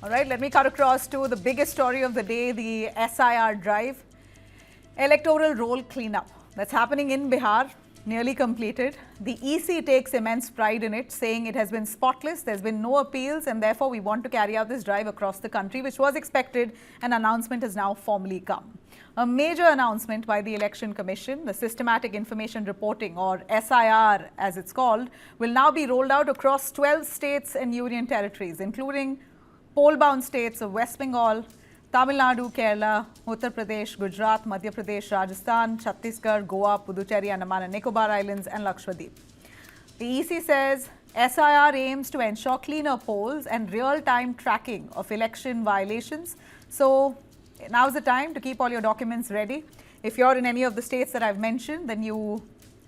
All right, let me cut across to the biggest story of the day, the SIR drive. Electoral roll cleanup that's happening in Bihar, nearly completed. The EC takes immense pride in it, saying it has been spotless, there's been no appeals, and therefore we want to carry out this drive across the country, which was expected. An announcement has now formally come. A major announcement by the Election Commission, the Systematic Information Reporting, or SIR as it's called, will now be rolled out across 12 states and union territories, including poll-bound states of West Bengal, Tamil Nadu, Kerala, Uttar Pradesh, Gujarat, Madhya Pradesh, Rajasthan, Chhattisgarh, Goa, Puducherry, Andaman and Nicobar Islands and Lakshadweep. The EC says SIR aims to ensure cleaner polls and real-time tracking of election violations. So now's the time to keep all your documents ready. If you're in any of the states that I've mentioned, then you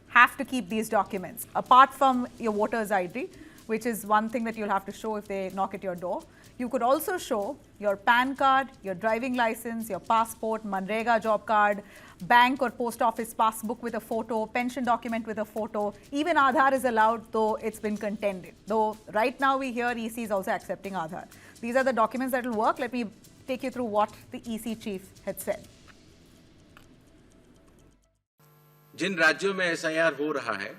have to keep these documents, apart from your voter's ID, which is one thing that you'll have to show if they knock at your door. You could also show your PAN card, your driving license, your passport, Manrega job card, bank or post office passbook with a photo, pension document with a photo. Even Aadhaar is allowed, though it's been contended. Though right now we hear EC is also accepting Aadhaar. These are the documents that will work. Let me take you through what the EC chief had said. जिन राज्यों में SIR हो रहा है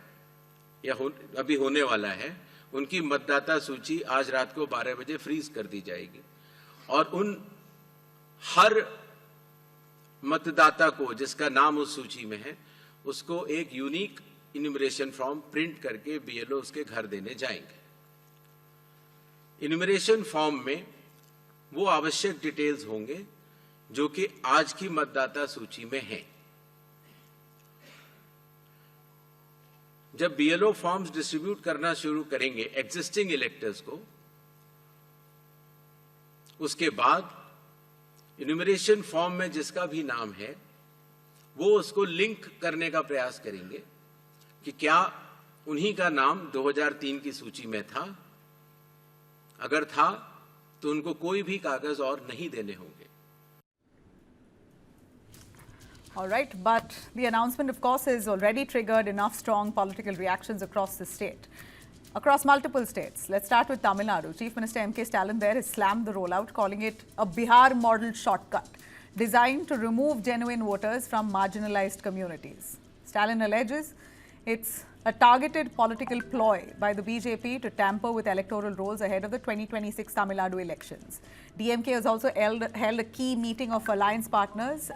या अभी होने वाला है, उनकी मतदाता सूची आज रात को 12 बजे फ्रीज कर दी जाएगी और उन हर मतदाता को जिसका नाम उस सूची में है, उसको एक यूनिक इन्यूमरेशन फॉर्म प्रिंट करके BLO उसके घर देने जाएंगे। इन्यूमरेशन फॉर्म में वो आवश्यक डिटेल्स होंगे जो कि आज की मतदाता सूची में हैं। जब BLO फॉर्म्स डिस्ट्रीब्यूट करना शुरू करेंगे एग्जिस्टिंग इलेक्टर्स को, उसके बाद इन्यूमरेशन फॉर्म में जिसका भी नाम है वो उसको लिंक करने का प्रयास करेंगे कि क्या उन्हीं का नाम 2003 की सूची में था। अगर था तो उनको कोई भी कागज और नहीं देने होंगे। All right, but the announcement, of course, has already triggered enough strong political reactions across the state, across multiple states. Let's start with Tamil Nadu. Chief Minister M.K. Stalin there has slammed the rollout, calling it a Bihar model shortcut designed to remove genuine voters from marginalized communities. Stalin alleges it's a targeted political ploy by the BJP to tamper with electoral rolls ahead of the 2026 Tamil Nadu elections. DMK has also held a key meeting of alliance partners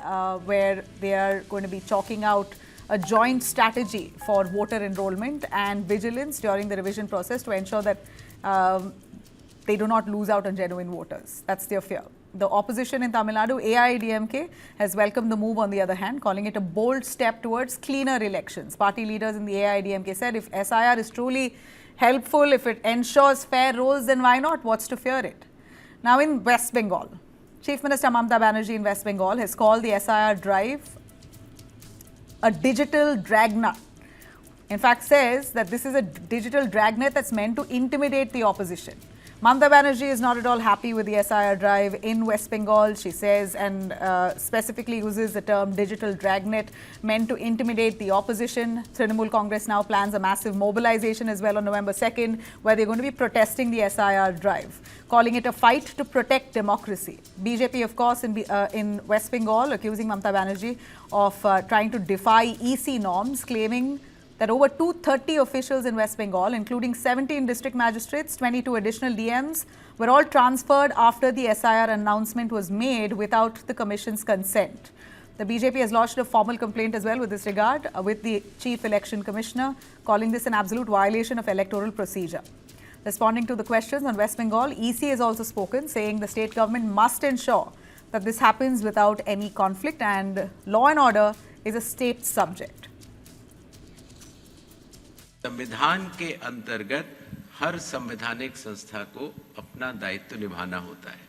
where they are going to be chalking out a joint strategy for voter enrollment and vigilance during the revision process to ensure that they do not lose out on genuine voters. That's their fear. The opposition in Tamil Nadu, AIADMK, has welcomed the move on the other hand, calling it a bold step towards cleaner elections. Party leaders in the AIADMK said if SIR is truly helpful, if it ensures fair rolls, then why not? What's to fear it? Now in West Bengal, Chief Minister Mamata Banerjee in West Bengal has called the SIR drive a digital dragnet. In fact, says that this is a digital dragnet that's meant to intimidate the opposition. Mamata Banerjee is not at all happy with the SIR drive in West Bengal, she says, and specifically uses the term digital dragnet, meant to intimidate the opposition. Trinamool Congress now plans a massive mobilization as well on November 2nd, where they're going to be protesting the SIR drive, calling it a fight to protect democracy. BJP, of course, in West Bengal, accusing Mamata Banerjee of trying to defy EC norms, claiming that over 230 officials in West Bengal, including 17 district magistrates, 22 additional DMs, were all transferred after the SIR announcement was made without the Commission's consent. The BJP has lodged a formal complaint as well with this regard with the Chief Election Commissioner, calling this an absolute violation of electoral procedure. Responding to the questions on West Bengal, EC has also spoken, saying the state government must ensure that this happens without any conflict and law and order is a state subject. संविधान के अंतर्गत हर संवैधानिक संस्था को अपना दायित्व निभाना होता है।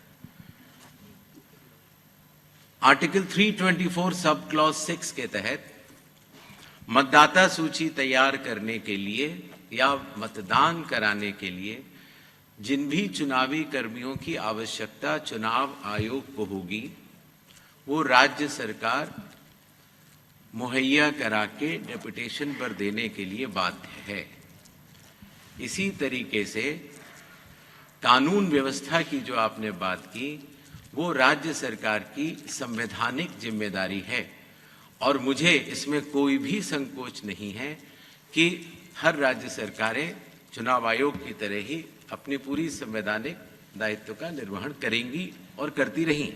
आर्टिकल 324 सब क्लॉज 6 के तहत मतदाता सूची तैयार करने के लिए या मतदान कराने के लिए जिन भी चुनावी कर्मियों की आवश्यकता चुनाव आयोग को होगी, वो राज्य सरकार मुहैया करा के डेपुटेशन पर देने के लिए बाध्य है। इसी तरीके से कानून व्यवस्था की जो आपने बात की, वो राज्य सरकार की संवैधानिक जिम्मेदारी है और मुझे इसमें कोई भी संकोच नहीं है कि हर राज्य सरकारें चुनाव आयोग की तरह ही अपनी पूरी संवैधानिक दायित्व का निर्वहन करेंगी और करती रही।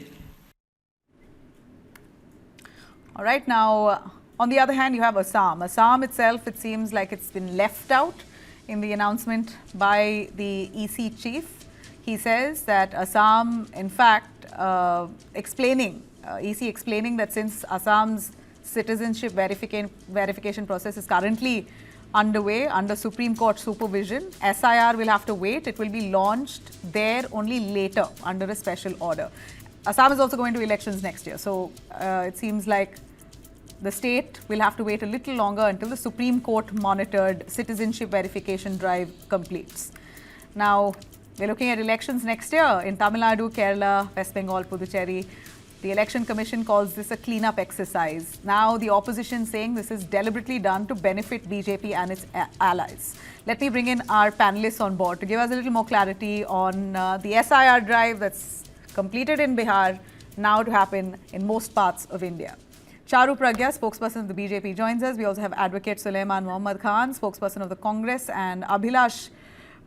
All right, now on the other hand, you have Assam. Assam itself, it seems like it's been left out in the announcement by the EC chief. He says that Assam, in fact, EC explaining that since Assam's citizenship verification process is currently underway under Supreme Court supervision, SIR will have to wait. It will be launched there only later under a special order. Assam is also going to elections next year, so it seems like the state will have to wait a little longer until the Supreme Court monitored citizenship verification drive completes. Now, we're looking at elections next year in Tamil Nadu, Kerala, West Bengal, Puducherry. The Election Commission calls this a cleanup exercise. Now, the opposition saying this is deliberately done to benefit BJP and its allies. Let me bring in our panelists on board to give us a little more clarity on the SIR drive that's completed in Bihar, now to happen in most parts of India. Charu Pragya, spokesperson of the BJP, joins us. We also have Advocate Sulaiman Mohammad Khan, spokesperson of the Congress, and Abhilash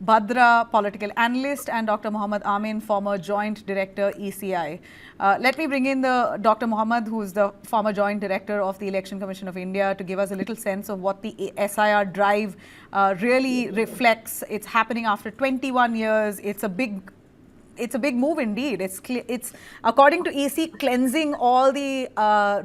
Bhadra, political analyst, and Dr. Muhammad Amin, former Joint Director, ECI. Let me bring in the Dr. Muhammad, who is the former Joint Director of the Election Commission of India, to give us a little sense of what the SIR drive really reflects. It's happening after 21 years. It's a big move indeed. It's according to EC, cleansing all the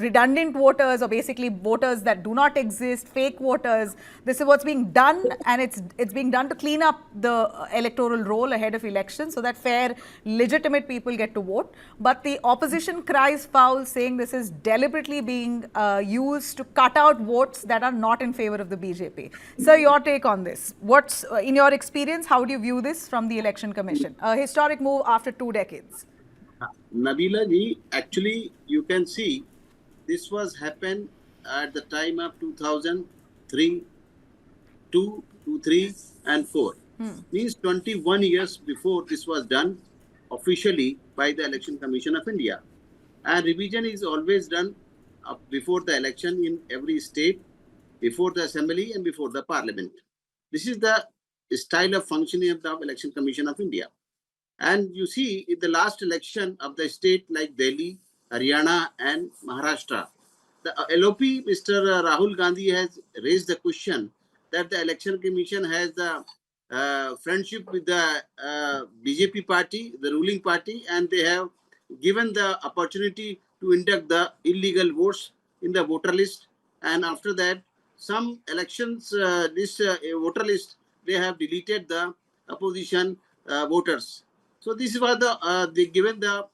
redundant voters, or basically voters that do not exist, fake voters. This is what's being done, and it's being done to clean up the electoral roll ahead of elections so that fair, legitimate people get to vote. But the opposition cries foul, saying this is deliberately being used to cut out votes that are not in favor of the BJP. Sir, your take on this? What's in your experience? How do you view this from the Election Commission? A historic move after 2 decades. Nabila ji, actually you can see this was happened at the time of 2003, 2, 3 and 4. Means 21 years before this was done officially by the Election Commission of India. And revision is always done before the election in every state, before the assembly and before the parliament. This is the style of functioning of the Election Commission of India. And you see, in the last election of the state like Delhi, Haryana and Maharashtra, the LOP, Mr. Rahul Gandhi, has raised the question that the Election Commission has the friendship with the BJP party, the ruling party, and they have given the opportunity to induct the illegal votes in the voter list. And after that, some elections voter list, they have deleted the opposition voters. So this is what they given the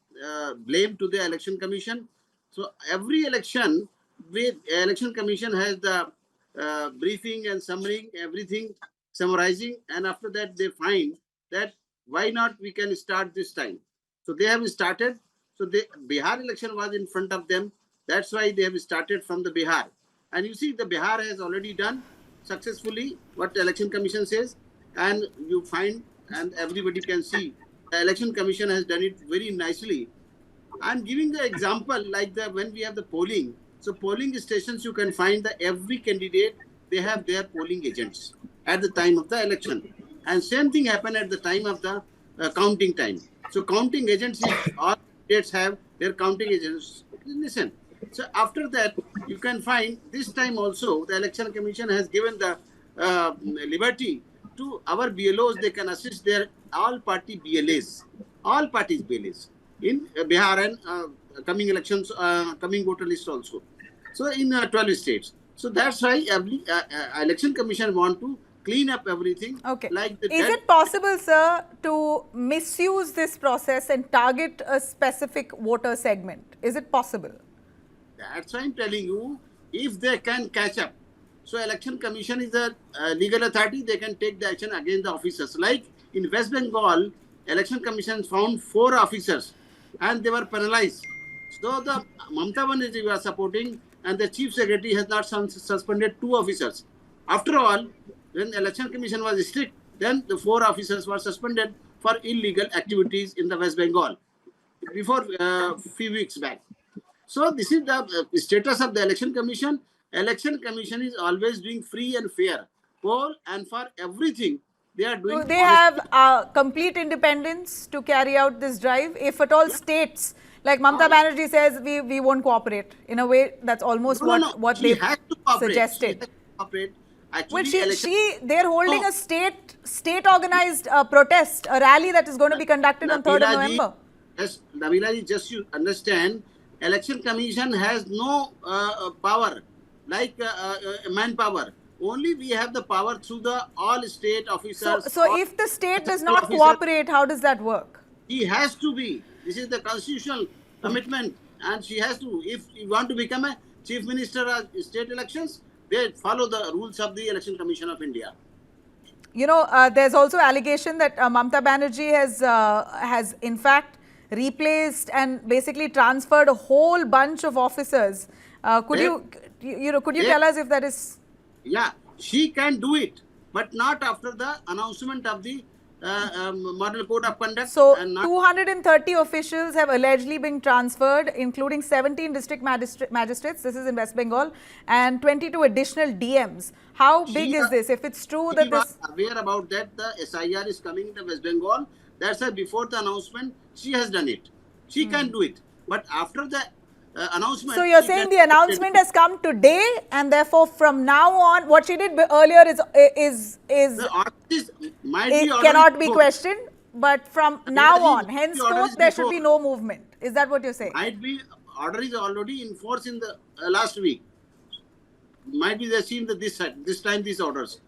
blame to the Election Commission. So every election, Election Commission has the briefing and summary, everything summarizing, and after that they find that why not we can start this time. So they have started. So the Bihar election was in front of them. That's why they have started from the Bihar. And you see the Bihar has already done successfully what the Election Commission says, and you find and everybody can see the Election Commission has done it very nicely. I'm giving the example like when we have the polling. So polling stations, you can find that every candidate, they have their polling agents at the time of the election. And same thing happened at the time of the counting time. So counting agents, all states have their counting agents. Listen. So after that, you can find this time also the Election Commission has given the liberty to our BLOs. They can assist their all party BLAs, all parties BLAs in Bihar and coming elections, coming voter list also. So in 12 states. So that's why Election Commission want to clean up everything. Okay. Like is it possible, sir, to misuse this process and target a specific voter segment? Is it possible? That's why I'm telling you, if they can catch up. So Election Commission is a legal authority, they can take the action against the officers. Like in West Bengal, Election Commission found 4 officers and they were penalized. So the Mamata Banerjee was supporting and the Chief Secretary has not suspended 2 officers. After all, when the Election Commission was strict, then the 4 officers were suspended. for illegal activities in the West Bengal before few weeks back. So this is the status of the election commission. Election commission is always doing free and fair poll, and for everything they are doing. Do they have complete independence to carry out this drive? If at all states, like Mamata Banerjee says, we won't cooperate. In a way, that's almost what She they has to cooperate. suggested. She has to cooperate. Actually, Well, they're holding a state organized protest, a rally that is going to be conducted on 3rd of November. Yes, Nabila ji, just you understand, election commission has no power like manpower. Only we have the power through the all state officers. So if the state does not officer, cooperate, how does that work? She has to be. This is the constitutional commitment, and she has to. If you want to become a chief minister of state elections, they follow the rules of the Election Commission of India. You know, there's also allegation that Mamata Banerjee has in fact replaced and basically transferred a whole bunch of officers. Could you tell us if that is? Yeah, she can do it, but not after the announcement of the Model Code of Conduct. So, and not 230 officials have allegedly been transferred, including 17 district magistrates, this is in West Bengal, and 22 additional DMs. How big is this? If it's true that this... We are aware about that, the SIR is coming to West Bengal. That's why before the announcement, she has done it. She can do it. But after the announcement... So, you're saying the announcement has come today, and therefore from now on, what she did earlier the order might be cannot be questioned, but from now on, henceforth, there should be no movement. Is that what you're saying? Might be, order is already in force in the last week. Might be they've seen that this time these orders.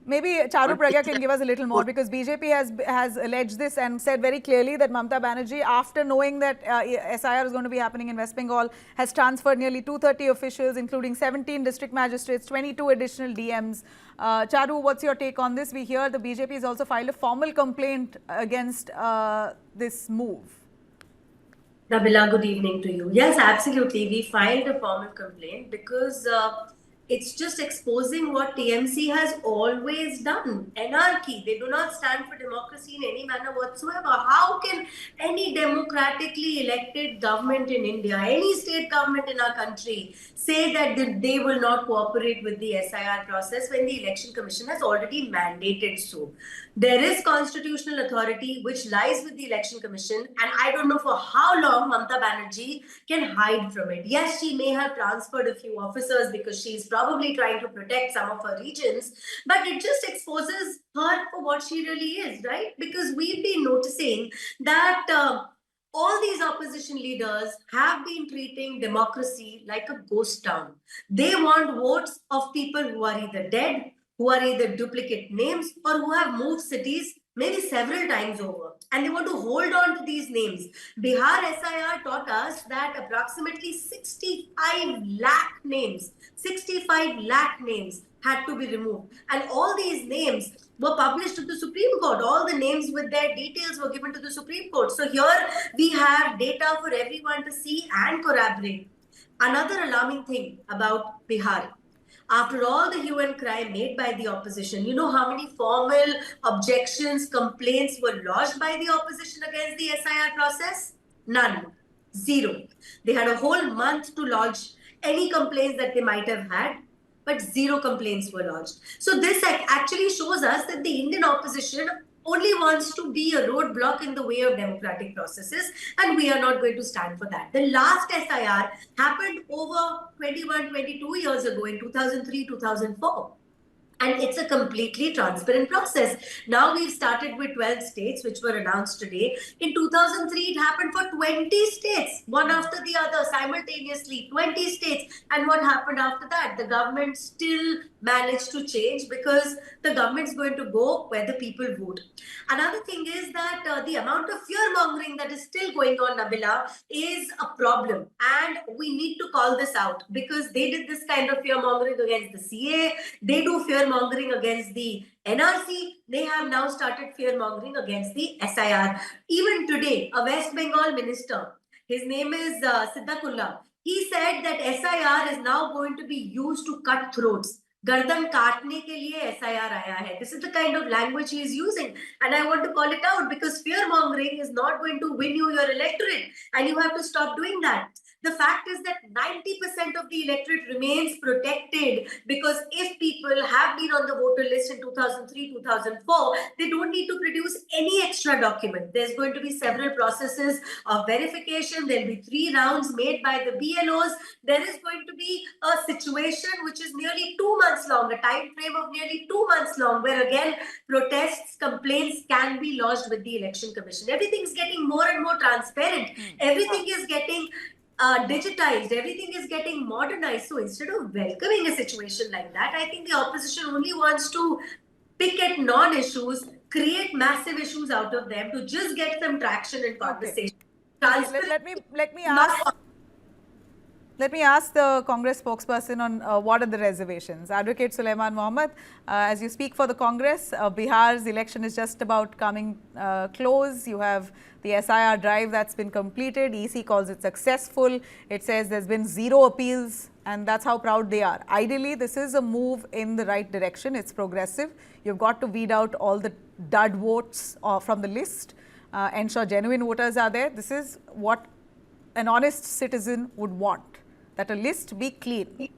Maybe Charu Pragya can give us a little more, because BJP has alleged this and said very clearly that Mamata Banerjee, after knowing that SIR is going to be happening in West Bengal, has transferred nearly 230 officials, including 17 district magistrates, 22 additional DMs. Charu, what's your take on this? We hear the BJP has also filed a formal complaint against this move. Nabila, good evening to you. Yes, absolutely. We filed a formal complaint because it's just exposing what TMC has always done. Anarchy. They do not stand for democracy in any manner whatsoever. How can any democratically elected government in India, any state government in our country, say that they will not cooperate with the SIR process when the Election Commission has already mandated so? There is constitutional authority which lies with the Election Commission, and I don't know for how long Mamata Banerjee can hide from it. Yes, she may have transferred a few officers because she's probably trying to protect some of her regions, but it just exposes her for what she really is, right? Because we've been noticing that all these opposition leaders have been treating democracy like a ghost town. They want votes of people who are either dead, who are either duplicate names, or who have moved cities maybe several times over. And they want to hold on to these names. Bihar SIR taught us that approximately 65 lakh names had to be removed. And all these names were published to the Supreme Court. All the names with their details were given to the Supreme Court. So here we have data for everyone to see and corroborate. Another alarming thing about Bihar, after all the hue and cry made by the opposition, you know how many formal objections, complaints were lodged by the opposition against the SIR process? None. Zero. They had a whole month to lodge any complaints that they might have had, but zero complaints were lodged. So this actually shows us that the Indian opposition only wants to be a roadblock in the way of democratic processes, and we are not going to stand for that. The last SIR happened over 22 years ago in 2003, 2004. And it's a completely transparent process. Now we've started with 12 states, which were announced today. In 2003, it happened for 20 states, one after the other, simultaneously, 20 states. And what happened after that? The government still managed to change because the government's going to go where the people vote. Another thing is that the amount of fear-mongering that is still going on, Nabila, is a problem. And we need to call this out because they did this kind of fear-mongering against the CA. They do fear-mongering against the NRC. They have now started fear-mongering against the SIR. Even today, a West Bengal minister, his name is Siddiqullah, he said that SIR is now going to be used to cut throats. गर्दन काटने के लिए SIR आया है. This is the kind of language he is using, and I want to call it out because fear mongering is not going to win you your electorate, and you have to stop doing that. The fact is that 90% of the electorate remains protected because if people have been on the voter list in 2003, 2004, they don't need to produce any extra document. There's going to be several processes of verification. There'll be 3 rounds made by the BLOs. There is going to be a situation which is nearly 2 months long, a time frame of nearly 2 months long, where again protests, complaints can be lodged with the Election Commission. Everything's getting more and more transparent. Everything is getting digitized, everything is getting modernized. So instead of welcoming a situation like that, I think the opposition only wants to pick at non-issues, create massive issues out of them to just get some traction and conversation. Let me ask the Congress spokesperson on what are the reservations. Advocate Sulaiman Mohammed, as you speak for the Congress, Bihar's election is just about coming close. You have the SIR drive that's been completed. EC calls it successful. It says there's been 0 appeals, and that's how proud they are. Ideally, this is a move in the right direction. It's progressive. You've got to weed out all the dud votes from the list, ensure genuine voters are there. This is what an honest citizen would want, that a list be clean.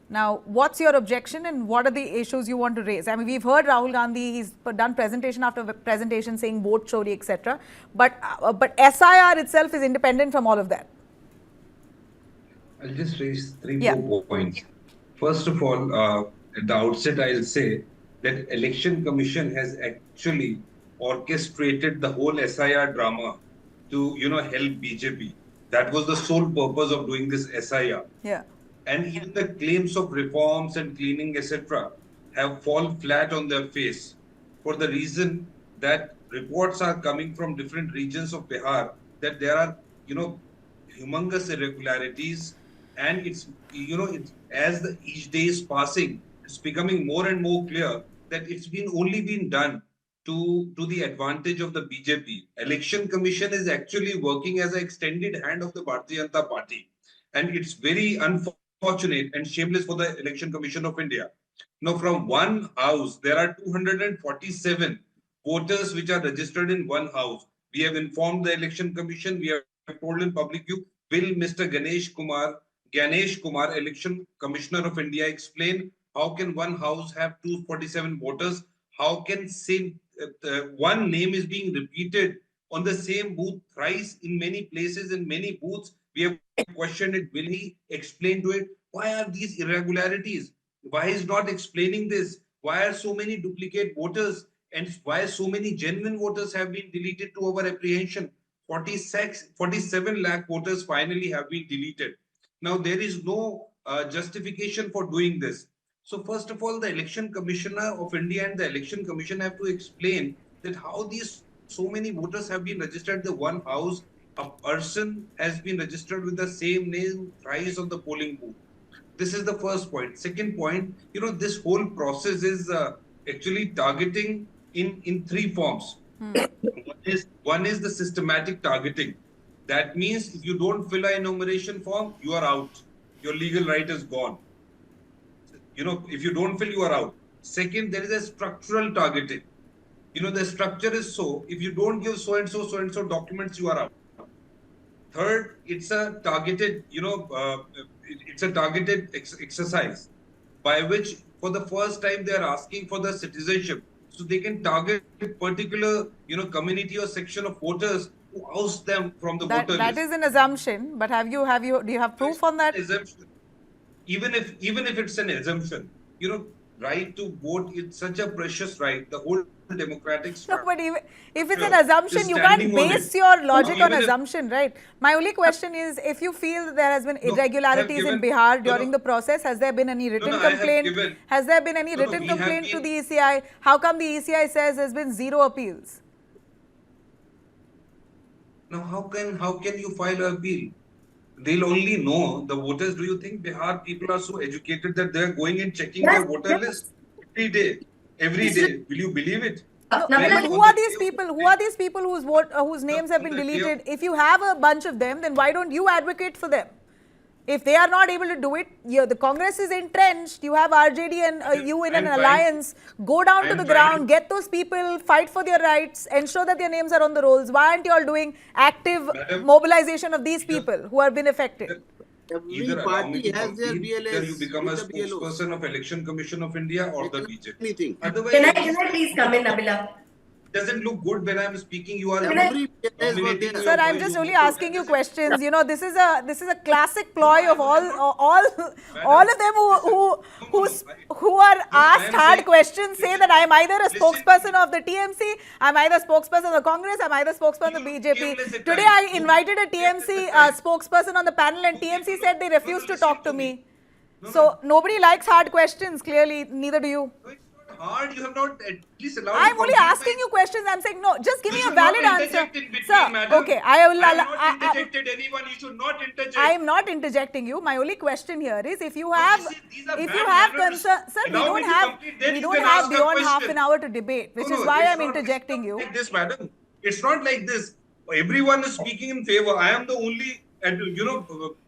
Now, what's your objection and what are the issues you want to raise? I mean, we've heard Rahul Gandhi, he's done presentation after presentation saying vote chori, etc. But SIR itself is independent from all of that. I'll just raise 3-4 points. First of all, at the outset, I'll say that Election Commission has actually orchestrated the whole SIR drama to, help BJP. That was the sole purpose of doing this SIR. Yeah. And even the claims of reforms and cleaning, etc., have fallen flat on their face for the reason that reports are coming from different regions of Bihar that there are, humongous irregularities, and it's, as each day is passing, it's becoming more and more clear that it's only been done to the advantage of the BJP. Election Commission is actually working as an extended hand of the Bharatiya Janata Party. And it's very unfortunate and shameless for the Election Commission of India. Now, from one house, there are 247 voters which are registered in one house. We have informed the Election Commission, we have told in public view, will Mr. Ganesh Kumar, Election Commissioner of India, explain how can one house have 247 voters? How can one name is being repeated on the same booth thrice in many places, in many booths? We have questioned it. Will he explain to it? Why are these irregularities? Why is not explaining this? Why are so many duplicate voters? And why so many genuine voters have been deleted to our apprehension? 47 lakh voters finally have been deleted. Now, there is no justification for doing this. So first of all, the Election Commissioner of India and the Election Commission have to explain that how these so many voters have been registered in the one house. A person has been registered with the same name thrice on the polling booth. This is the first point. Second point, this whole process is actually targeting in 3 forms. One is the systematic targeting. That means if you don't fill an enumeration form, you are out. Your legal right is gone. If you don't fill, you are out. Second, there is a structural targeting. The structure is so, if you don't give so-and-so documents, you are out. Third, it's a targeted, exercise by which for the first time they are asking for the citizenship. So they can target a particular, community or section of voters who oust them from the voter list. That is an assumption, but do you have proof on that? Assumption. Even if it's an assumption, right to vote is such a precious right. The whole democratic structure. No, but if it's an assumption, you can't base your logic on assumption, right? My only question is, if you feel that there has been irregularities in Bihar during the process, has there been any written complaint? Has there been any written complaint to the ECI? How come the ECI says there's been 0 appeals? Now, how can you file an appeal? They'll only know the voters. Do you think Bihar people are so educated that they're going and checking their voter list every day? Will you believe it? No, but who are these people? Who are these people whose names have been deleted? If you have a bunch of them, then why don't you advocate for them? If they are not able to do it, the Congress is entrenched. You have RJD and you in an alliance. Go down to I'm the trying ground, get those people, fight for their rights, ensure that their names are on the rolls. Why aren't you all doing active Madam, mobilization of these people who have been affected? Every Either allow me party to has their complete, BLS. either you become a with the BLOs. spokesperson of Election Commission of India or the BJP. Anything. Otherwise, Can I please come in, Nabila? it doesn't look good when I'm speaking. You are Every BLS was dominating there. your Sir, I'm voice. just only asking you questions. You know, this is a classic ploy of all of them who are asked hard questions say that I'm either a spokesperson of the TMC, I'm either spokesperson of the Congress, I'm either spokesperson of the BJP. Today I invited a TMC spokesperson on the panel and TMC said they refused to talk to me. So nobody likes hard questions. Clearly, neither do you. No, it's not hard. You have not at least allowed. I'm me only complete asking my- you questions. I'm saying no. Just give You me a should not valid answer, interject in between, sir. madam. Okay, I will. I have not interjected anyone. You should not interject. I am not interjecting you. My only question here is if you have these are if bad you have manners. concern, sir, we Allow me don't to have complete, then we you don't can have ask a beyond half question. an hour to debate, which No, is no, why it's I'm not- interjecting it's you. not like this, madam. It's not like this. Everyone is speaking in favor. I am the only,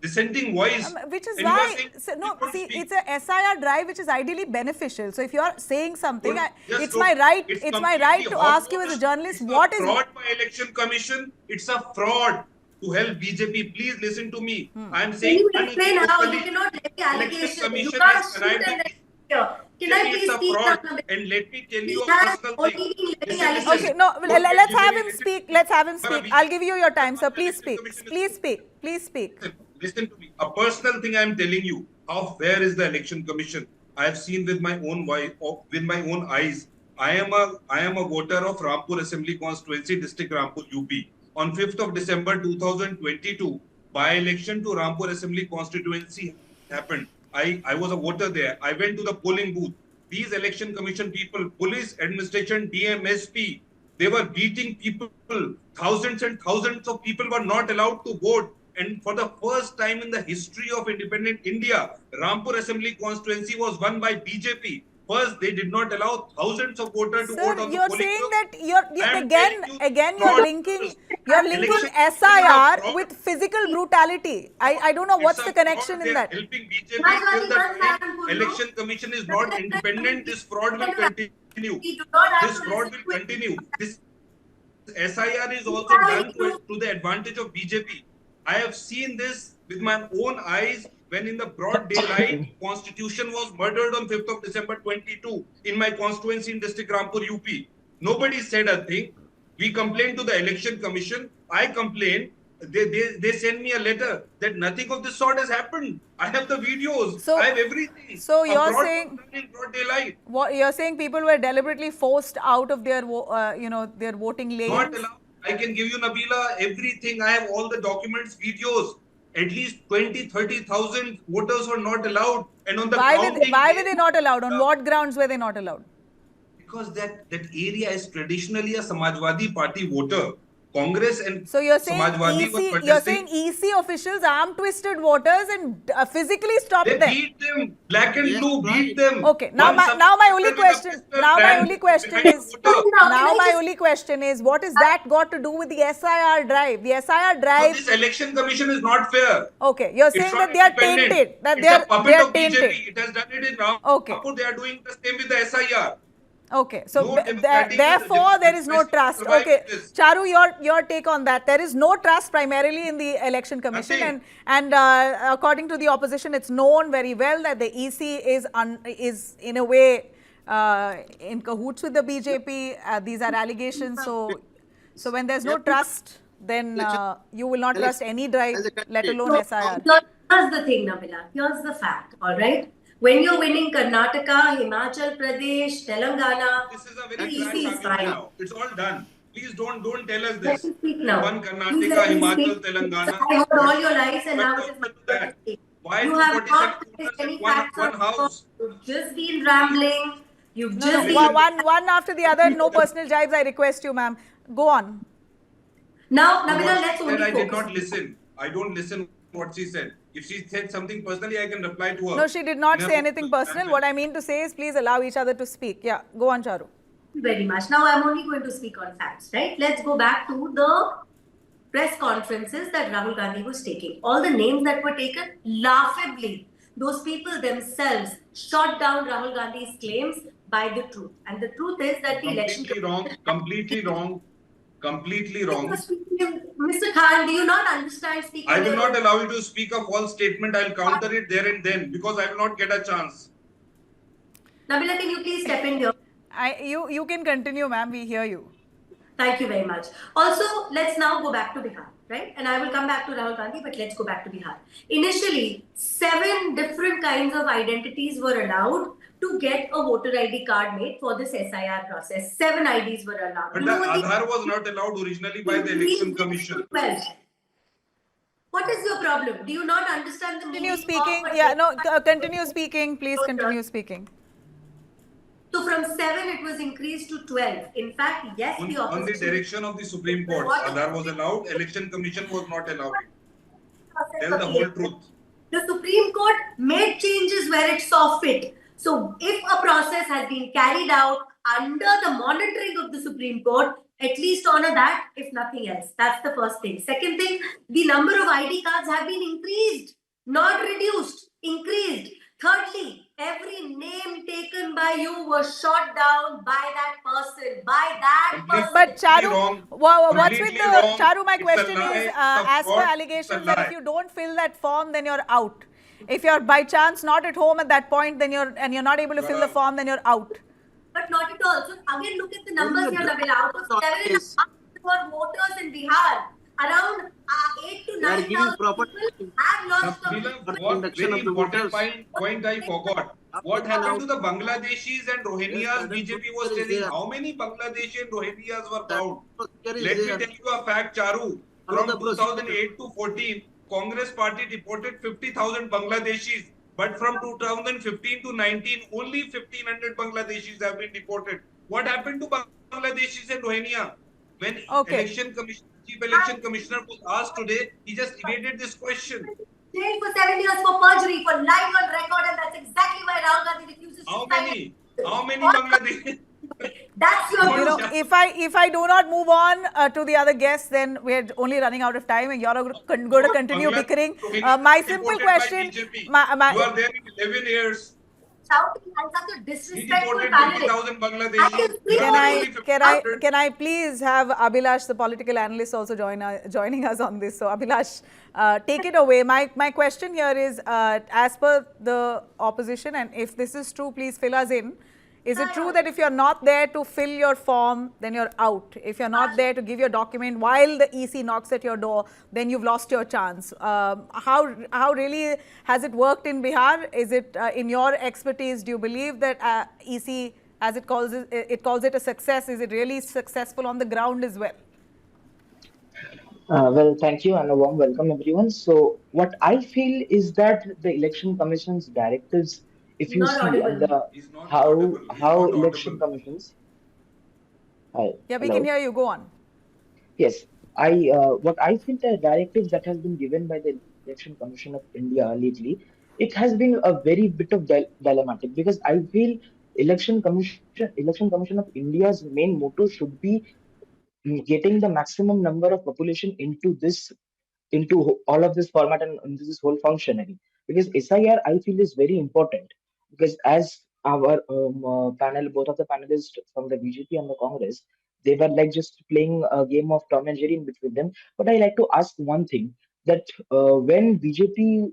dissenting voice. Which is And you are why, saying so, no, you don't see, speak. it's a SIR drive which is ideally beneficial. So if you are saying something, Well, just it's look, my right. it's It's my right completely to hot ask you as a water. journalist It's what a is. fraud by Election Commission. It's a fraud to help BJP. Please listen to me. I am Can saying you explain how you unequivocally, cannot levy Election allegations? You Commission can't has shoot arrived and at then here. Can I BJP please is a speak fraud. now? And let me tell He you a has personal only thing. been levying Listen, allegations. Okay, no, Don't let's get have me him listen. speak. Let's have him Madam, speak. I'll give you your time, sir. Please Election speak. Commission is- Please speak. Please speak. Listen to me. A personal thing I am telling you. How fair is the Election Commission? I have seen with my own eyes. I am a voter of Rampur Assembly Constituency, District Rampur, UP. On 5th of December 2022, by-election to Rampur Assembly Constituency happened. I was a voter there. I went to the polling booth. These Election Commission people, police administration, DMSP, they were beating people. Thousands and thousands of people were not allowed to vote. And for the first time in the history of independent India, Rampur Assembly constituency was won by BJP. First, they did not allow thousands of voters to vote Sir, on the you're polling saying booth. that you're I am again telling you, you're fraud. linking Election is a SIR fraud. with physical brutality. I don't know It's what's a the connection fraud. in They are that. helping BJP Why till the can't you time run Pulu? Election Commission is not independent. This fraud will continue. We do not have This to fraud listen will to continue. This SIR is also have done any to the advantage of BJP. I have seen this with my own eyes when in the broad daylight, Constitution was murdered on 5th of December 22 in my constituency in District Rampur, UP. Nobody said a thing. We complained to the Election Commission. I complained. They sent me a letter that nothing of this sort has happened. I have the videos. So- I have everything. so A you're fraud was saying- done in broad daylight. What you're saying, people were deliberately forced out of their their voting Not lanes. allowed. I can give you, Nabila, everything. I have all the documents, videos. At least 20,000-30,000 voters were not allowed. And on the Why counting were day- they not allowed? On what grounds were they not allowed? Because that area is traditionally a Samajwadi Party voter. Congress and So you're saying Samajwadi were EC, protesting. you're saying EC officials arm twisted voters and physically stopped They them. beat them. Black and Yes, blue right. beat them. Okay, now my only question is now my only question is what is that got to do with the SIR drive? The SIR So drive. this election commission is not fair. Okay, you're It's saying not that they are independent. tainted. That It's they a are puppet of tainted. BJP. It has done it in Rampur. Okay. They are doing the same with the SIR. Okay, so No democratic- therefore there is no democracy trust. survive Okay, this. Charu, your take on that? There is no trust primarily in the election commission, Nothing. and according to the opposition, it's known very well that the EC is in a way in cahoots with the BJP. These are allegations. So when there's no trust, then you will not trust any drive, let alone SIR. Here's the thing, Nabila. Here's the fact, all right? When you're winning Karnataka, Himachal Pradesh, Telangana, This is a very the crash EC is argument fine. now. It's all done. Please don't tell us Let this. me speak now. One Please Karnataka, let me Himachal, speak. Telangana. I heard all your lies and now it is my But turn to speak. Why You have 47 not voters placed in any one facts on house? You've just been rambling. You've No, just no, been... one after the other. No personal jibes. I request you, ma'am. Go on. Now, What Nabila, she let's said, only I did focus. not listen. I don't listen what she said. If she said something personally, I can reply to her. No, she did not In a say anything personal personal. manner. What I mean to say is please allow each other to speak. Yeah, go on, Charu. Very much. Now, I'm only going to speak on facts, right? Let's go back to the press conferences that Rahul Gandhi was taking. All the names that were taken, laughably, those people themselves shot down Rahul Gandhi's claims by the truth. And the truth is that the election. Completely wrong. Completely wrong. Completely wrong. Mr. Khan, do you not understand speaking? I will not allow you to speak a false statement. I'll counter it there and then because I will not get a chance. Nabila, can you please step in here? You can continue, ma'am. We hear you. Thank you very much. Also, let's now go back to Bihar, right? And I will come back to Rahul Gandhi, but let's go back to Bihar. Initially, 7 different kinds of identities were allowed to get a voter ID card made for this SIR process. 7 IDs were allowed. But the Aadhaar was not allowed originally by the Election Commission. Well, what is your problem? Do you not understand the Continue meaning speaking. of Yeah, no, continue speaking. Please continue speaking. So from 7, it was increased to 12. In fact, yes, On the the opposition. direction of the Supreme Court, Aadhaar was allowed, Election Commission was not allowed. Tell the whole truth. The Supreme Court made changes where it saw fit. So if a process has been carried out under the monitoring of the Supreme Court, at least honor that, if nothing else. That's the first thing. Second thing, the number of ID cards have been increased, not reduced, increased. Thirdly, every name taken by you was shot down by that person, But Charu, wrong. what's with Completely the wrong. Charu? My It's a question lie. is, It's a as per fraud. allegations, It's a that if lie. you don't fill that form, then you're out. If you're by chance not at home at that point, then you're not able to fill the form, then you're out. But not at all. So again, look at the numbers here, Nabila. Out of 7.5 crore voters in Bihar, around 8 to 9,000 people have lost Nabila, what very important point I forgot. What happened to the Bangladeshis and Rohingyas? BJP was telling how many Bangladeshi and Rohingyas were found. Let me tell you a fact, Charu. From 2008 to 14, Congress party deported 50,000 Bangladeshis. But from 2015 to 19, only 1,500 Bangladeshis have been deported. What happened to Bangladeshis and Rohingya? When Chief Election Commissioner was asked today, he just evaded this question. Jailed for 7 years for perjury, for lying on record, and that's exactly why Rahul Gandhi refuses to sign. How many Bangladeshi? That's your If I do not move on to the other guests, then we're only running out of time, and you're going to continue bickering. My simple question, you are there in 11 years. shouting and such a He disrespectful deported panelist. 50,000 Bangladeshi. Can I please have Abhilash, the political analyst, also joining us on this? So Abhilash, take it away. My question here is, as per the opposition, and if this is true, please fill us in. Is it true that if you're not there to fill your form, then you're out? If you're not there to give your document while the EC knocks at your door, then you've lost your chance. How really has it worked in Bihar? Is it in your expertise? Do you believe that EC, as it calls it a success? Is it really successful on the ground as well? Well, thank you and a warm welcome, everyone. So, what I feel is that the Election Commission's directives, if you Not see, audible. and the He's not how audible. He's how not election audible. commissions. Hi, Yeah, we hello. can hear you. Go on. Yes, what I feel the directives that has been given by the Election Commission of India lately, it has been a very bit of dilemmatic because I feel Election Commission of India's main motto should be getting the maximum number of population into all of this format and into this whole functionary. Because SIR, I feel, is very important because as our panel, both of the panelists from the BJP and the Congress, they were like just playing a game of Tom and Jerry in between them. But I like to ask one thing that when BJP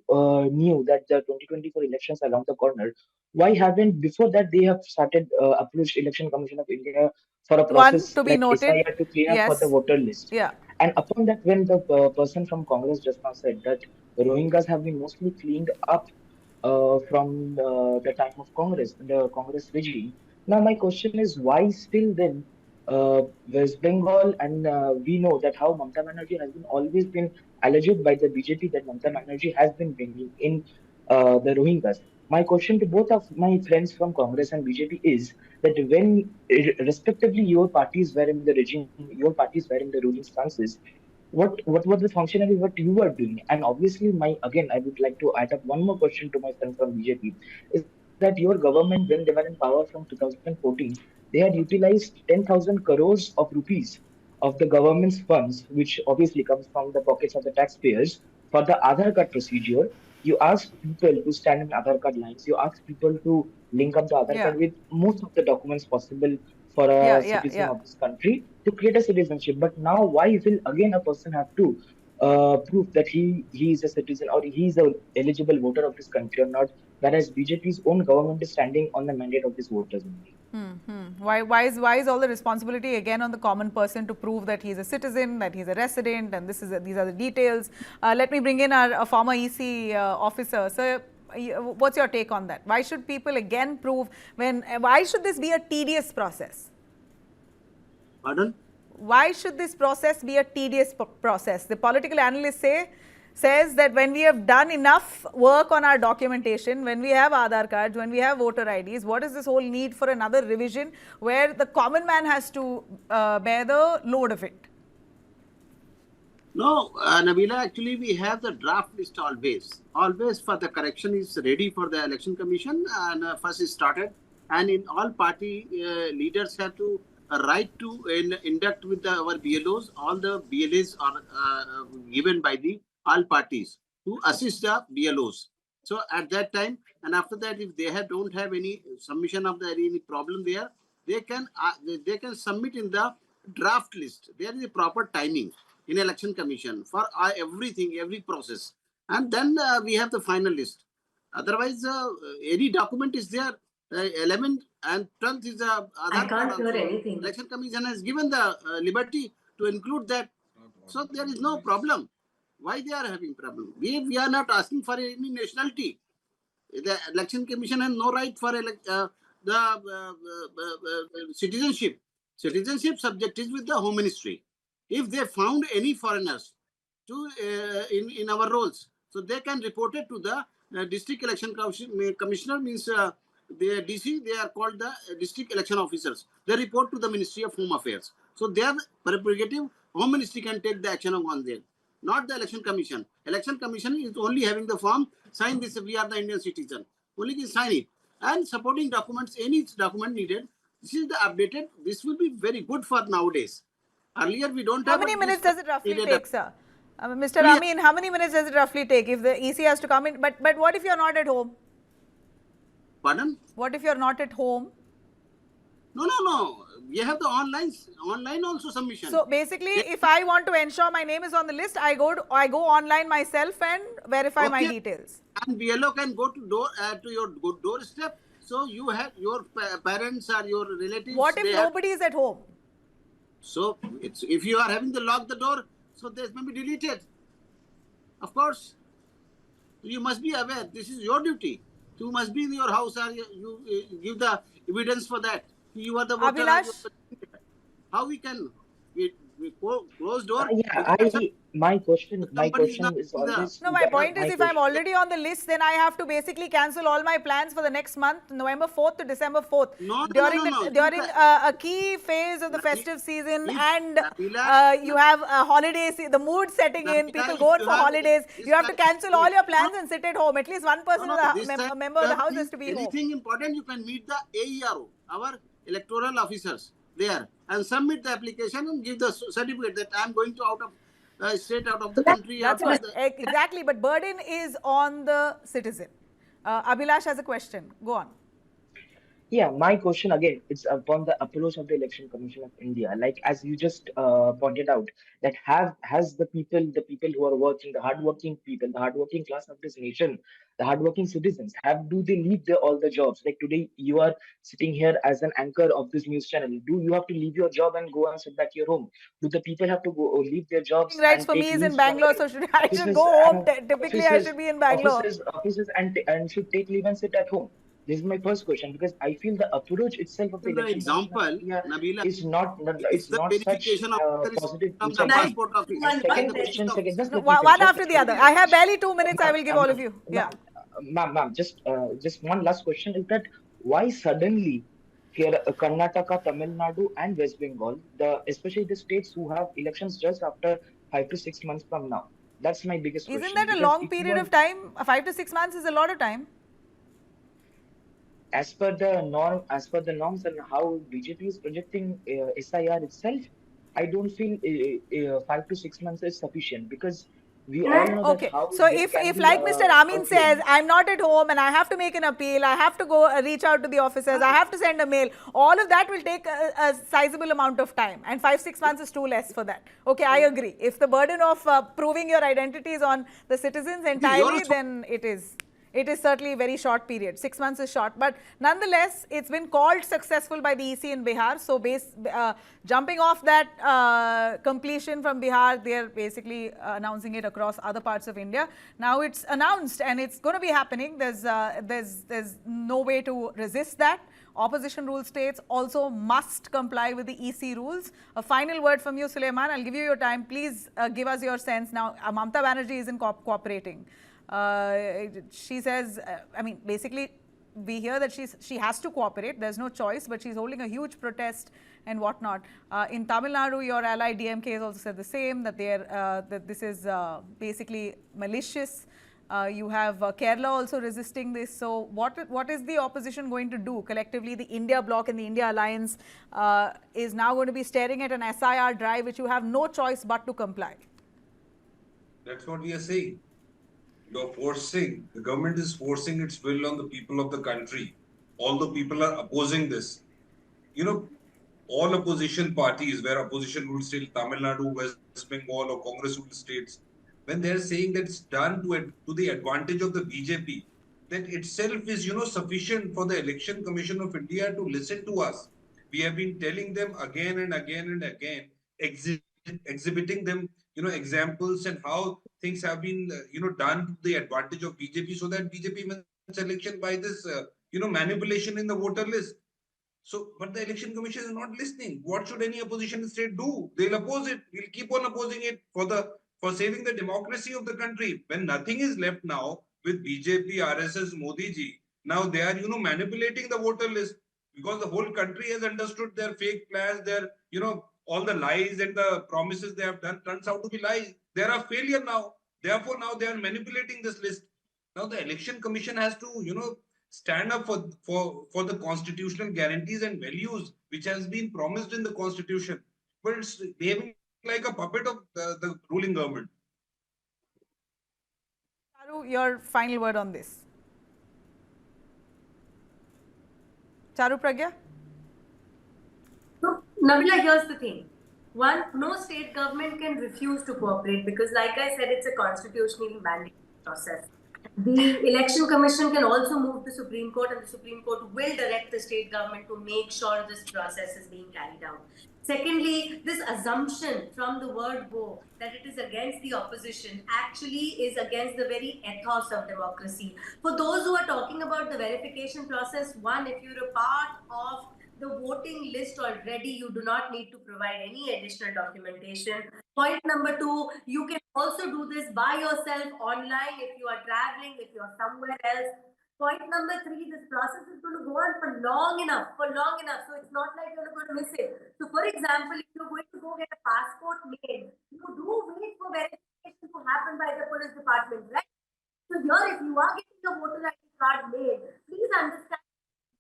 knew that the 2024 elections are around the corner, why haven't before that they have started approached Election Commission of India for a One process to be like noted. SIR to clean up for the Yes. voter list? Yeah. And upon that, when the person from Congress just now said that Rohingyas have been mostly cleaned up from the time of Congress, the Congress regime. Now, my question is, why still then West Bengal, and we know that how Mamata Banerjee has been always been alleged by the BJP that Mamata Banerjee has been bringing in the Rohingyas. My question to both of my friends from Congress and BJP is that when respectively your parties were in the regime, your parties were in the ruling stances, what was the functionality what you were doing? And obviously, I would like to add up one more question to my friend from BJP is that your government, when they were in power from 2014, they had utilized 10,000 crores of rupees of the government's funds, which obviously comes from the pockets of the taxpayers, for the Aadhaar card procedure. You ask people to stand in Aadhaar card lines. You ask people to link up the Aadhaar Yeah. card with most of the documents possible for Yeah, a yeah, citizen yeah. of this country to create a citizenship. But now, why will again a person have to prove that he is a citizen or he is a eligible voter of this country or not? Whereas BJP's own government is standing on the mandate of these voters only. Why is all the responsibility again on the common person to prove that he's a citizen, that he's a resident, and these are the details? Let me bring in our former EC officer. Sir, what's your take on that? Why should people again prove why should this be a tedious process? Pardon? Why should this process be a tedious process? The political analysts says that when we have done enough work on our documentation, when we have Aadhaar cards, when we have voter IDs, what is this whole need for another revision where the common man has to bear the load of it? No, Nabila, actually we have the draft list always. Always for the correction is ready for the election commission and first is started. And in all party leaders have to write to induct with our BLOs. All the BLAs are given by the all parties to assist the BLOs. So at that time and after that, if they don't have any submission of any problem there, they can submit in the draft list. There is a proper timing in election commission for everything, every process, and then we have the final list. Otherwise, any document is there. 11th and 12th is the I Aadhaar can't card hear also. anything. Election commission has given the liberty to include that, so there is no problem. Why they are having problem? We are not asking for any nationality. The election commission has no right for citizenship. Citizenship subject is with the home ministry. If they found any foreigners to in our roles, so they can report it to the district election commissioner, means the DC. They are called the district election officers. They report to the Ministry of Home Affairs. So their prerogative, home ministry can take the action on them, not the election commission. Election commission is only having the form, sign this, we are the Indian citizen. Only can sign it. And supporting documents, any document needed, this is the updated. This will be very good for nowadays. Earlier we don't How have. many minutes does it roughly needed take, sir? Mr. Amin, how many minutes does it roughly take if the EC has to come in? But what if you're not at home? Pardon? What if you're not at home? No. We have the online also submission. So basically, if I want to ensure my name is on the list, I go online myself and verify my details. And BLO can go to your doorstep. So you have your parents or your relatives. What if nobody is at home? So if you are having to lock the door, so this may be deleted. Of course, you must be aware. This is your duty. You must be in your house, or you give the evidence for that. You are the voter. Abhilash? How we can we close door? My question is always No, my point is if I'm already on the list, then I have to basically cancel all my plans for the next month, November 4th to December 4th. During a key phase of the festive season, and you have holidays, the mood setting in, people go out for holidays, you have to cancel all your plans and sit at home. At least one person, a member of the house has to be home. Anything important, you can meet the AERO, our electoral officers there, and submit the application and give the certificate that I am going to out of the country. That's what, exactly, but burden is on the citizen. Abhilash has a question. Go on. Yeah, my question again, it's upon the approach of the Election Commission of India. Like as you just pointed out, that has the people who are working, the hardworking people, the hardworking class of this nation, the hardworking citizens, do they leave all the jobs? Like today, you are sitting here as an anchor of this news channel. Do you have to leave your job and go and sit back at your home? Do the people have to go leave their jobs? Rights for me is in Bangalore, so I should go home. Typically, I should be in Bangalore. Offices and should take leave and sit at home. This is my first question, because I feel the approach itself of the election example, Nabila, is not such positive. One after the other. I have barely 2 minutes. I will give all of you. Yeah, ma'am. Just one last question is that why suddenly Karnataka, Tamil Nadu, and West Bengal, especially the states who have elections just after 5 to 6 months from now? That's my biggest question. Isn't that a long period of time? 5 to 6 months is a lot of time. As per the norms and how BJP is projecting SIR itself, I don't feel 5 to 6 months is sufficient, because we Can all I? know that Okay, how so this can if be like Mr. Amin says, outlaid. I'm not at home and I have to make an appeal, I have to go reach out to the officers, I have to send a mail, all of that will take a sizable amount of time, and 5-6 months is too less for that. Okay, I agree. If the burden of proving your identity is on the citizens entirely, then it is certainly a very short period. 6 months is short, but nonetheless, it's been called successful by the EC in Bihar. So, jumping off that completion from Bihar, they are basically announcing it across other parts of India. Now it's announced and it's going to be happening. There's no way to resist that. Opposition rule states also must comply with the EC rules. A final word from you, Suleiman. I'll give you your time. Please give us your sense. Now, Mamata Banerjee isn't cooperating. She says, I mean, basically, we hear that she has to cooperate. There's no choice, but she's holding a huge protest and whatnot. In Tamil Nadu, your ally DMK has also said the same, that that this is basically malicious. You have Kerala also resisting this. So what is the opposition going to do collectively? The India bloc and the India alliance is now going to be staring at an SIR drive, which you have no choice but to comply. That's what we are saying. The government is forcing its will on the people of the country. All the people are opposing this. All opposition parties, where opposition rule state, Tamil Nadu, West Bengal, or Congress rule states, when they're saying that it's done to the advantage of the BJP, that itself is, sufficient for the Election Commission of India to listen to us. We have been telling them again and again and again, exhibiting them, examples and how things have been, done to the advantage of BJP, so that BJP wins election by this, manipulation in the voter list. So, but the Election Commission is not listening. What should any opposition state do? They'll oppose it. We'll keep on opposing it for saving the democracy of the country. When nothing is left now with BJP, RSS, Modi ji, now they are, manipulating the voter list, because the whole country has understood their fake plans, their, all the lies and the promises they have done turns out to be lies. They are a failure now. Therefore, now they are manipulating this list. Now the Election Commission has to, stand up for the constitutional guarantees and values which has been promised in the constitution, but it's behaving like a puppet of the ruling government. Charu, your final word on this. Charu Pragya? So, Nabila, here's the thing. One, no state government can refuse to cooperate, because, like I said, it's a constitutionally mandated process. The Election Commission can also move to Supreme Court, and the Supreme Court will direct the state government to make sure this process is being carried out. Secondly, this assumption from the word go that it is against the opposition actually is against the very ethos of democracy. For those who are talking about the verification process, one, if you're a part of the voting list already, you do not need to provide any additional documentation. Point number two, you can also do this by yourself online if you are traveling, if you are somewhere else. Point number three, this process is going to go on for long enough. So it's not like you're going to miss it. So for example, if you're going to go get a passport made, you do wait for verification to happen by the police department, right? So here, if you are getting a voter ID card made, please understand,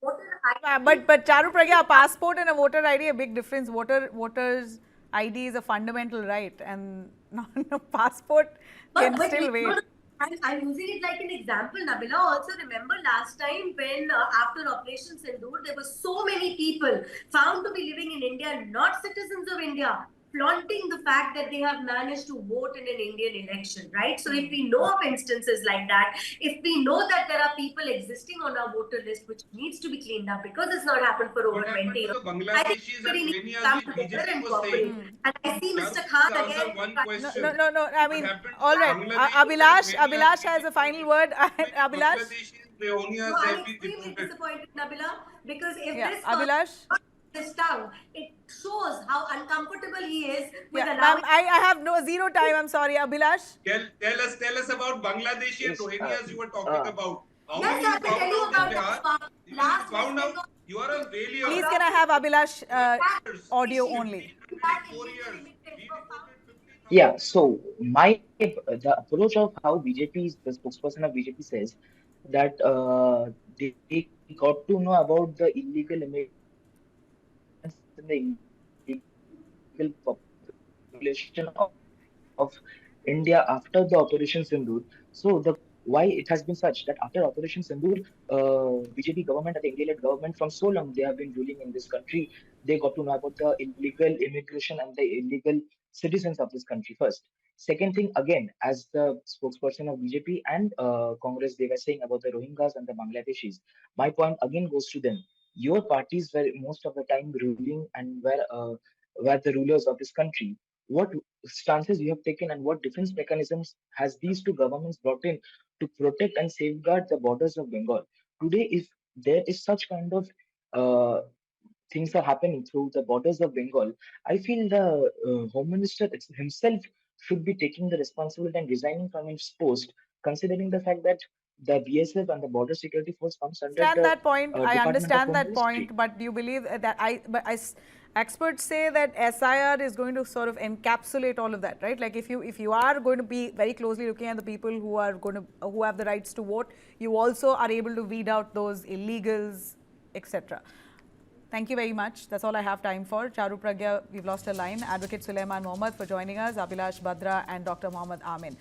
but Charu Pragya, a passport and a voter ID, a big difference. Voter's ID is a fundamental right, and a passport can still wait. I'm using it like an example, Nabila. Also, remember last time when after Operation Sindoor, there were so many people found to be living in India, not citizens of India, flaunting the fact that they have managed to vote in an Indian election, right? So if we know of instances like that, if we know that there are people existing on our voter list which needs to be cleaned up because it's not happened for over 20 years, I think we need to come together and cooperate. And I see Mr. Khan again. No. I mean, all right. Abhilash has a final word. Abhilash? No, I'm extremely disappointed, Nabila, because if this Abhilash? his tongue, it shows how uncomfortable he is with allowing. I have zero time. I'm sorry, Abhilash. Tell us about Bangladeshi and Rohingyas you were talking about. How yes, I can tell you about last found out you are a failure. Please, can I have Abhilash audio only? 4 years. Yeah, so the approach of how the spokesperson of BJP says that they got to know about the illegal immigrants and the illegal population population of India after the Operation Sindoor. So the why it has been such that after Operation Sindoor, BJP government and the India-led government from so long they have been ruling in this country. They got to know about the illegal immigration and the illegal citizens of this country first. Second thing, again, as the spokesperson of BJP and Congress, they were saying about the Rohingyas and the Bangladeshis. My point again goes to them. Your parties were most of the time ruling and were the rulers of this country. What stances you have taken and what defense mechanisms has these two governments brought in to protect and safeguard the borders of Bengal? Today, if there is such kind of uh, things are happening through the borders of Bengal, I feel the Home Minister himself should be taking the responsibility and resigning from his post, considering the fact that the BSF and the Border Security Force comes under Understand the that point. I Department of understand Home that Ministry. point, but do you believe that experts say that SIR is going to sort of encapsulate all of that, right? Like if you are going to be very closely looking at the people who are going to who have the rights to vote, you also are able to weed out those illegals, etc. Thank you very much. That's all I have time for. Charu Pragya, we've lost a line. Advocate Sulaiman Mohammed for joining us, Abhilash Badra and Dr. Mohammed Amin.